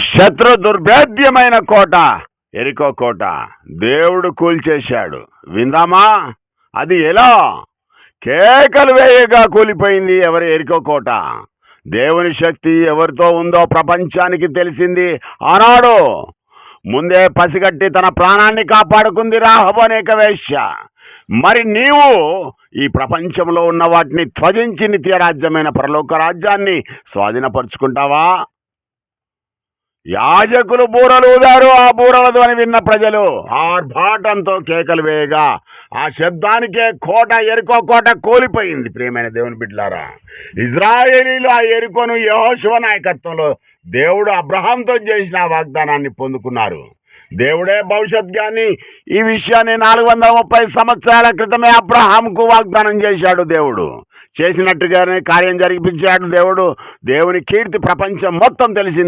శత్రు దుర్భేద్యమైన కోట, ఎరికో కోట దేవుడు కూల్చేశాడు. విందామా? అది ఎలా? కేకలు వేయగా కూలిపోయింది ఎవరి ఎరికో కోట. దేవుని శక్తి ఎవరితో ఉందో ప్రపంచానికి తెలిసింది ఆనాడు. ముందే పసిగట్టి తన ప్రాణాన్ని కాపాడుకుంది రాహబు అనేక వేశ్య. మరి నీవు ఈ ప్రపంచంలో ఉన్న వాటిని త్వజించి నిత్య రాజ్యమైన పరలోక రాజ్యాన్ని స్వాధీనపరుచుకుంటావా? యాజకులు బూరలు ఊదారు. ఆ బూరల ధ్వని విన్న ప్రజలు ఆర్భాటంతో కేకలు వేయగా ఆ శబ్దానికే కోట, ఎరికో కోట కూలిపోయింది. ప్రియమైన దేవుని బిడ్డలారా, ఇజ్రాయేలీలు ఆ ఎరికోను యెహోషువ నాయకత్వంలో దేవుడు అబ్రహాంతో చేసిన ఆ వాగ్దానాన్ని పొందుకున్నారు. దేవుడే భవిష్యత్ జ్ఞాని. ఈ విషయాన్ని 430 సంవత్సరాల క్రితమే అబ్రహాంకు వాగ్దానం చేశాడు దేవుడు. చేసినట్టుగానే కార్యం జరిపించాడు దేవుడు. దేవుని కీర్తి ప్రపంచం మొత్తం తెలిసింది.